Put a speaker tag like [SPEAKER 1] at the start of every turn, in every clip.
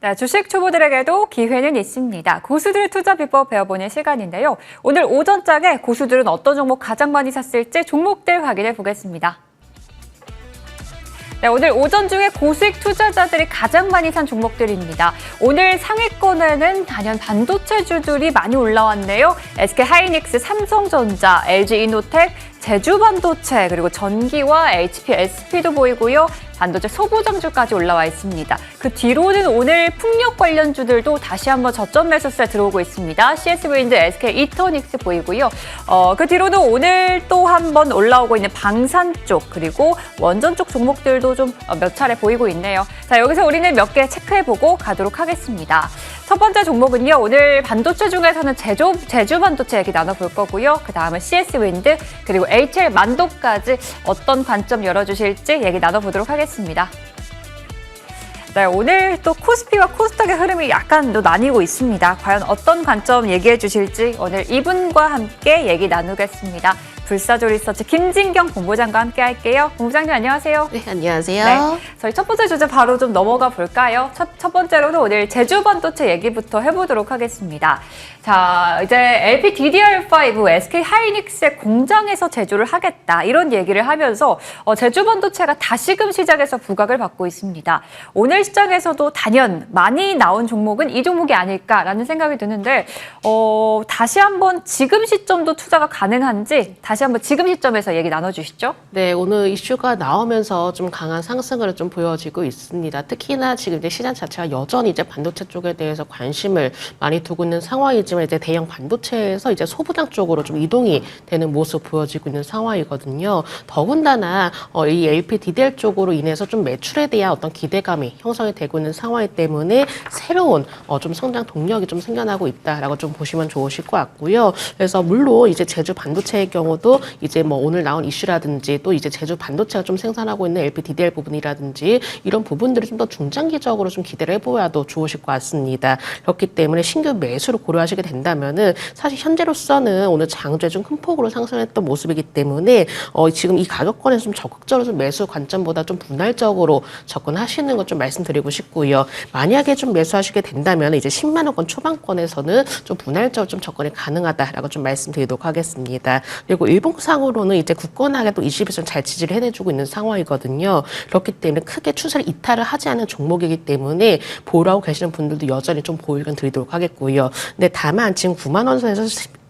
[SPEAKER 1] 네, 주식 초보들에게도 기회는 있습니다. 고수들 투자 비법 배워보는 시간인데요. 오늘 오전장에 고수들은 어떤 종목 가장 많이 샀을지 종목들 확인해 보겠습니다. 네, 오늘 오전 중에 고수익 투자자들이 가장 많이 산 종목들입니다. 오늘 상위권에는 단연 반도체주들이 많이 올라왔네요. SK하이닉스, 삼성전자, LG이노텍, 제주반도체, 그리고 전기와 HP, SP도 보이고요. 반도체 소부장주까지 올라와 있습니다. 그 뒤로는 오늘 풍력 관련주들도 다시 한번 저점 매수세 들어오고 있습니다. CS윈드, SK이터닉스 보이고요. 그 뒤로는 오늘 또 한번 올라오고 있는 방산 쪽, 그리고 원전 쪽 종목들도 좀 몇 차례 보이고 있네요. 자, 여기서 우리는 몇 개 체크해보고 가도록 하겠습니다. 첫 번째 종목은요, 오늘 반도체 중에서는 제주 반도체 얘기 나눠볼 거고요. 그 다음은 CS윈드, 그리고 HL만도까지 어떤 관점 열어주실지 얘기 나눠보도록 하겠습니다. 네, 오늘 또 코스피와 코스닥의 흐름이 약간 또 나뉘고 있습니다. 과연 어떤 관점 얘기해 주실지 오늘 이분과 함께 얘기 나누겠습니다. 불사조 리서치 김진경 본부장과 함께 할게요. 본부장님 안녕하세요.
[SPEAKER 2] 네, 안녕하세요.
[SPEAKER 1] 네, 저희 첫 번째 주제 바로 좀 넘어가 볼까요? 첫 번째로는 오늘 제주 반도체 얘기부터 해보도록 하겠습니다. 자, 이제 LPDDR5 SK하이닉스의 공장에서 제조를 하겠다 이런 얘기를 하면서 제주 반도체가 다시금 시장에서 부각을 받고 있습니다. 오늘 시장에서도 단연 많이 나온 종목은 이 종목이 아닐까라는 생각이 드는데 다시 한번 지금 시점도 투자가 가능한지 다시 한번 지금 시점에서 얘기 나눠주시죠.
[SPEAKER 2] 네, 오늘 이슈가 나오면서 좀 강한 상승을 좀 보여지고 있습니다. 특히나 지금 이제 시장 자체가 여전히 이제 반도체 쪽에 대해서 관심을 많이 두고 있는 상황이지만 이제 대형 반도체에서 이제 소부장 쪽으로 좀 이동이 되는 모습 보여지고 있는 상황이거든요. 더군다나 이 LPDDR 쪽으로 인해서 좀 매출에 대한 어떤 기대감이 형성이 되고 있는 상황이기 때문에 새로운 좀 성장 동력이 좀 생겨나고 있다라고 좀 보시면 좋으실 것 같고요. 그래서 물론 이제 제주 반도체의 경우도 이제 뭐 오늘 나온 이슈라든지 또 이제 제주 반도체가 좀 생산하고 있는 LPDDR 부분이라든지 이런 부분들이 좀 더 중장기적으로 좀 기대를 해보아도 좋으실 것 같습니다. 그렇기 때문에 신규 매수를 고려하시게 된다면은 사실 현재로서는 오늘 장주에 좀 큰 폭으로 상승했던 모습이기 때문에 지금 이 가격권에서 좀 적극적으로 좀 매수 관점보다 좀 분할적으로 접근하시는 것 좀 말씀드리고 싶고요. 만약에 좀 매수하시게 된다면 이제 10만 원권 초반권에서는 좀 분할적으로 좀 접근이 가능하다라고 좀 말씀드리도록 하겠습니다. 그리고 일봉상으로는 이제 굳건하게 또 20일선 잘 지지를 해내주고 있는 상황이거든요. 그렇기 때문에 크게 추세를 이탈을 하지 않은 종목이기 때문에 보유하고 계시는 분들도 여전히 좀 보유권 드리도록 하겠고요. 근데 다만 지금 9만 원 선에서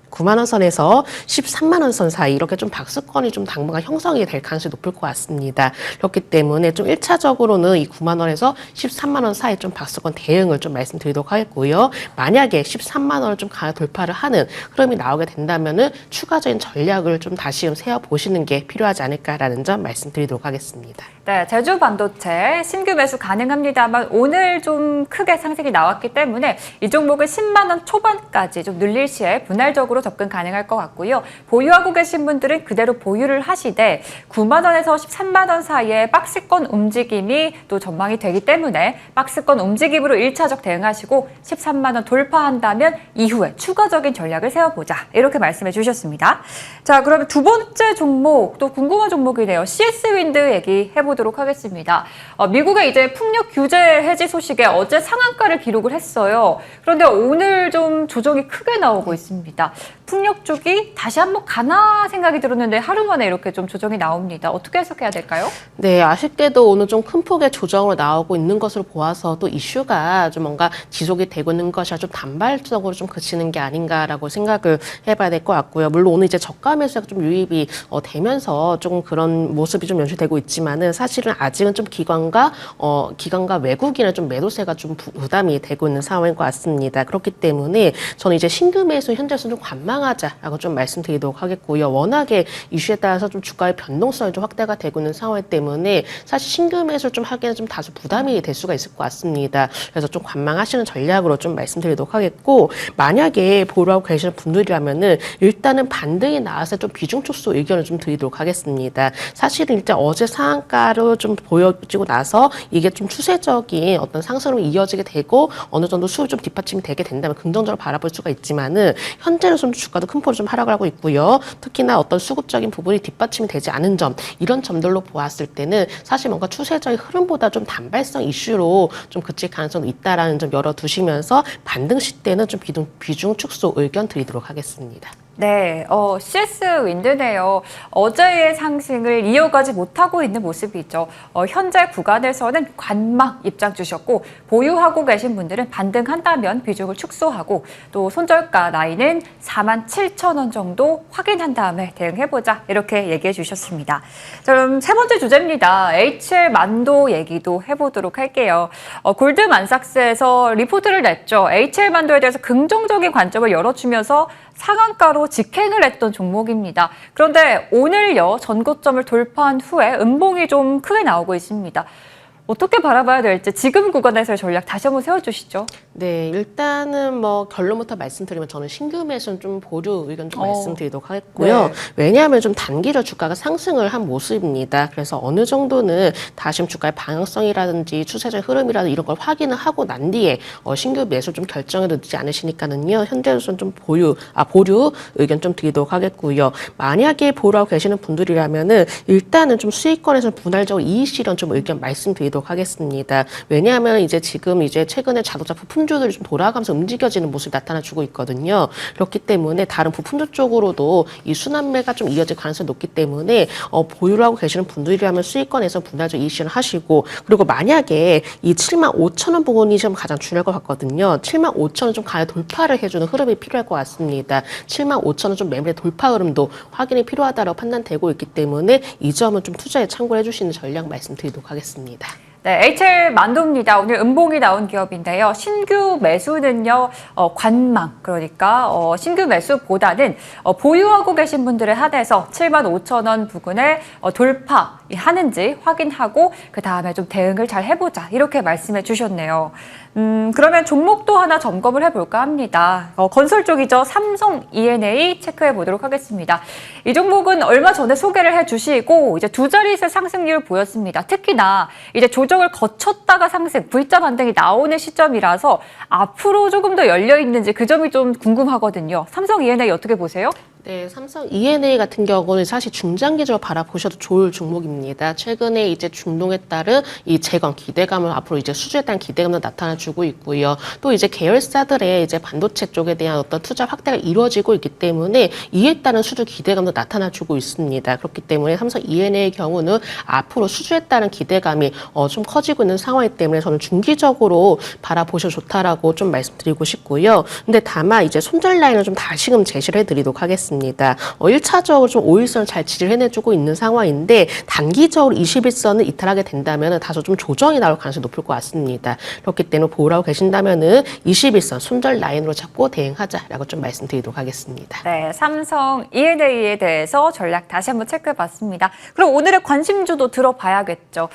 [SPEAKER 2] 9만 원 선에서 13만 원 선 사이 이렇게 좀 박스권이 좀 당분간 형성이 될 가능성이 높을 것 같습니다. 그렇기 때문에 좀 1차적으로는 이 9만 원에서 13만 원 사이 좀 박스권 대응을 좀 말씀드리도록 하겠고요. 만약에 13만 원을 좀 돌파를 하는 흐름이 나오게 된다면은 추가적인 전략을 좀 다시 세워보시는 게 필요하지 않을까라는 점 말씀드리도록 하겠습니다.
[SPEAKER 1] 네, 제주 반도체 신규 매수 가능합니다만 오늘 좀 크게 상승이 나왔기 때문에 이 종목을 10만 원 초반까지 좀 늘릴 시에 분할적으로 접근 가능할 것 같고요. 보유하고 계신 분들은 그대로 보유를 하시되 9만 원에서 13만 원 사이에 박스권 움직임이 또 전망이 되기 때문에 박스권 움직임으로 1차적 대응하시고 13만 원 돌파한다면 이후에 추가적인 전략을 세워보자 이렇게 말씀해 주셨습니다. 자, 그러면 두 번째 종목 또 궁금한 종목이네요. CS윈드 얘기해보도록 하겠습니다. 미국의 이제 풍력 규제 해지 소식에 어제 상한가를 기록을 했어요. 그런데 오늘 좀 조정이 크게 나오고 있습니다. 풍력 쪽이 다시 한번 가나 생각이 들었는데 하루 만에 이렇게 좀 조정이 나옵니다. 어떻게 해석해야 될까요?
[SPEAKER 2] 네, 아쉽게도 오늘 좀 큰 폭의 조정으로 나오고 있는 것으로 보아서 또 이슈가 좀 뭔가 지속이 되고 있는 것이 좀 단발적으로 좀 그치는 게 아닌가라고 생각을 해봐야 될 것 같고요. 물론 오늘 이제 저가 매수가 좀 유입이 되면서 조금 그런 모습이 좀 연출되고 있지만은 사실은 아직은 좀 기관과 외국인의 좀 매도세가 좀 부담이 되고 있는 상황인 것 같습니다. 그렇기 때문에 저는 이제 신규 매수 현재로서 좀 관망하자라고 좀 말씀드리도록 하겠고요. 워낙에 이슈에 따라서 좀 주가의 변동성이 좀 확대가 되고 있는 상황이기 때문에 사실 신규 매수를 좀 하기에는 좀 다소 부담이 될 수가 있을 것 같습니다. 그래서 좀 관망하시는 전략으로 좀 말씀드리도록 하겠고, 만약에 보유하고 계시는 분들이라면은 일단은 반등이 나와서 좀 비중 축소 의견을 좀 드리도록 하겠습니다. 사실은 일단 어제 상한가로 좀 보여지고 나서 이게 좀 추세적인 어떤 상승으로 이어지게 되고 어느 정도 수요 좀 뒷받침이 되게 된다면 긍정적으로 바라볼 수가 있지만은 현재는 좀 주가도 큰 폭으로 좀 하락하고 있고요. 특히나 어떤 수급적인 부분이 뒷받침이 되지 않은 점, 이런 점들로 보았을 때는 사실 뭔가 추세적인 흐름보다 좀 단발성 이슈로 좀 그칠 가능성이 있다라는 점 열어두시면서 반등 시대는 좀 비중 축소 의견 드리도록 하겠습니다.
[SPEAKER 1] 네, CS 윈드네요. 어제의 상승을 이어가지 못하고 있는 모습이죠. 현재 구간에서는 관망 입장 주셨고 보유하고 계신 분들은 반등한다면 비중을 축소하고 또 손절가 라인은 47,000원 정도 확인한 다음에 대응해보자 이렇게 얘기해 주셨습니다. 자, 그럼 세 번째 주제입니다. HL 만도 얘기도 해보도록 할게요. 골드만삭스에서 리포트를 냈죠. HL 만도에 대해서 긍정적인 관점을 열어주면서 상한가로 직행을 했던 종목입니다. 그런데 오늘요, 전고점을 돌파한 후에 음봉이 좀 크게 나오고 있습니다. 어떻게 바라봐야 될지 지금 구간에서의 전략 다시 한번 세워주시죠.
[SPEAKER 2] 네, 일단은 뭐 결론부터 말씀드리면 저는 신규 매수는 좀 보류 의견 좀 말씀드리도록 하겠고요.
[SPEAKER 1] 네.
[SPEAKER 2] 왜냐하면 좀 단기로 주가가 상승을 한 모습입니다. 그래서 어느 정도는 다시 주가의 방향성이라든지 추세적 흐름이라든지 이런 걸 확인을 하고 난 뒤에 신규 매수 좀 결정이 늦지 않으시니까는요. 현재로서는 좀 보류 의견 좀 드리도록 하겠고요. 만약에 보유하고 계시는 분들이라면은 일단은 좀 수익권에서 분할적으로 이익 실현 좀 의견 말씀드리도록 하겠습니다. 왜냐하면 이제 지금 이제 최근에 자동차 부품주들이 좀 돌아가면서 움직여지는 모습이 나타나주고 있거든요. 그렇기 때문에 다른 부품주 쪽으로도 이 순환매가 좀 이어질 가능성이 높기 때문에 보유를 하고 계시는 분들이라면 수익권에서 분할적 이익 실현 하시고, 그리고 만약에 이 75,000원 부분이 좀 가장 중요할 것 같거든요. 75,000원 좀 가야 돌파를 해주는 흐름이 필요할 것 같습니다. 75,000원 좀 매물의 돌파 흐름도 확인이 필요하다고 판단되고 있기 때문에 이 점은 좀 투자에 참고해 주시는 전략 말씀드리도록 하겠습니다.
[SPEAKER 1] 네, HL 만도입니다. 오늘 음봉이 나온 기업인데요. 신규 매수는요, 관망, 그러니까 신규 매수보다는 보유하고 계신 분들에 한해서 75,000원 부근에 돌파하는지 확인하고 그 다음에 좀 대응을 잘 해보자 이렇게 말씀해 주셨네요. 그러면 종목도 하나 점검을 해볼까 합니다. 건설 쪽이죠. 삼성 E&A 체크해 보도록 하겠습니다. 이 종목은 얼마 전에 소개를 해주시고 이제 두 자릿수 상승률을 보였습니다. 특히나 이제 조정을 거쳤다가 상승, V자 반등이 나오는 시점이라서 앞으로 조금 더 열려 있는지 그 점이 좀 궁금하거든요. 삼성 E&A 어떻게 보세요?
[SPEAKER 2] 네, 삼성 E&A 같은 경우는 사실 중장기적으로 바라보셔도 좋을 종목입니다. 최근에 이제 중동에 따른 이 재건 기대감을 앞으로 이제 수주에 따른 기대감도 나타나주고 있고요. 또 이제 계열사들의 이제 반도체 쪽에 대한 어떤 투자 확대가 이루어지고 있기 때문에 이에 따른 수주 기대감도 나타나주고 있습니다. 그렇기 때문에 삼성 E&A의 경우는 앞으로 수주에 따른 기대감이 좀 커지고 있는 상황이기 때문에 저는 중기적으로 바라보셔도 좋다라고 좀 말씀드리고 싶고요. 근데 다만 이제 손절 라인을 좀 다시금 제시를 해드리도록 하겠습니다. 1차적으로 좀 5일선을 잘 지지를 해내주고 있는 상황인데 단기적으로 21선을 이탈하게 된다면 다소 좀 조정이 나올 가능성이 높을 것 같습니다. 그렇기 때문에 보유하고 계신다면 21선 손절 라인으로 잡고 대응하자라고 좀 말씀드리도록 하겠습니다.
[SPEAKER 1] 네, 삼성 E&A에 대해서 전략 다시 한번 체크해봤습니다. 그럼 오늘의 관심주도 들어봐야겠죠.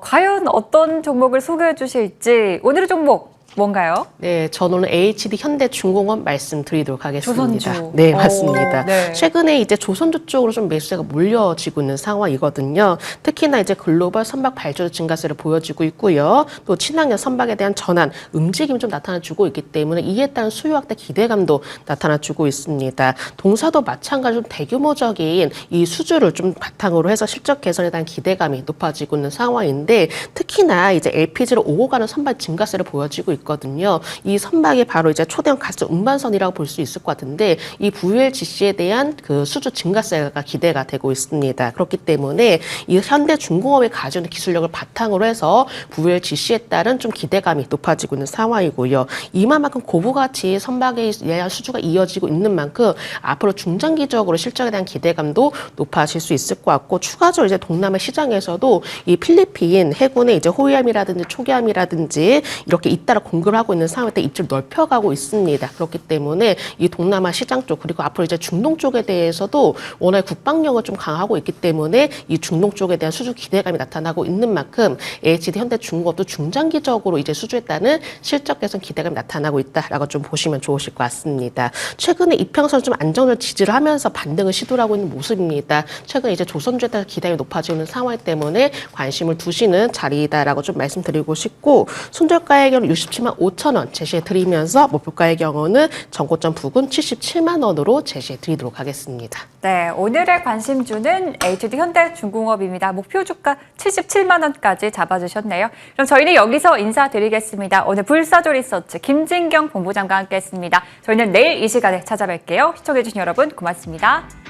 [SPEAKER 1] 과연 어떤 종목을 소개해 주실지 오늘의 종목 뭔가요?
[SPEAKER 2] 네, 저는 오늘 HD 현대중공업 말씀드리도록 하겠습니다.
[SPEAKER 1] 조선주.
[SPEAKER 2] 네, 맞습니다.
[SPEAKER 1] 네.
[SPEAKER 2] 최근에 이제 조선주 쪽으로 좀 매수세가 몰려지고 있는 상황이거든요. 특히나 이제 글로벌 선박 발주도 증가세를 보여지고 있고요. 또 친환경 선박에 대한 전환, 움직임이 좀 나타나주고 있기 때문에 이에 따른 수요 확대 기대감도 나타나주고 있습니다. 동사도 마찬가지로 대규모적인 이 수주를 좀 바탕으로 해서 실적 개선에 대한 기대감이 높아지고 있는 상황인데 특히나 이제 LPG를 오고 가는 선박 증가세를 보여지고 있거든요. 이 선박이 바로 이제 초대형 가스 운반선이라고 볼 수 있을 것 같은데 이 VLGC에 대한 그 수주 증가세가 기대가 되고 있습니다. 그렇기 때문에 이 현대중공업이 가지고 있는 기술력을 바탕으로 해서 VLGC에 따른 좀 기대감이 높아지고 있는 상황이고요. 이만큼 고부가치 선박에 대한 수주가 이어지고 있는 만큼 앞으로 중장기적으로 실적에 대한 기대감도 높아질 수 있을 것 같고 추가적으로 이제 동남아 시장에서도 이 필리핀 해군의 이제 호위함이라든지 초기함이라든지 이렇게 잇따라 공급을 하고 있는 상황에 입지를 넓혀가고 있습니다. 그렇기 때문에 이 동남아 시장 쪽 그리고 앞으로 이제 중동 쪽에 대해서도 워낙 국방력을 좀 강화하고 있기 때문에 이 중동 쪽에 대한 수주 기대감이 나타나고 있는 만큼 HD 현대중공업도 중장기적으로 이제 수주에 따른 실적 개선 기대감이 나타나고 있다라고 좀 보시면 좋으실 것 같습니다. 최근에 이평선 좀 안정을 지지를 하면서 반등을 시도를 하고 있는 모습입니다. 최근 이제 조선주에 따라 기대감이 높아지는 상황 때문에 관심을 두시는 자리다라고 좀 말씀드리고 싶고 손절가의 경우 67만 77만 5천 원 제시해 드리면서 목표가의 경우는 전고점 부근 77만 원으로 제시해 드리도록 하겠습니다.
[SPEAKER 1] 네, 오늘의 관심주는 HD 현대중공업입니다. 목표 주가 77만 원까지 잡아주셨네요. 그럼 저희는 여기서 인사드리겠습니다. 오늘 불사조 리서치 김진경 본부장과 함께했습니다. 저희는 내일 이 시간에 찾아뵐게요. 시청해주신 여러분 고맙습니다.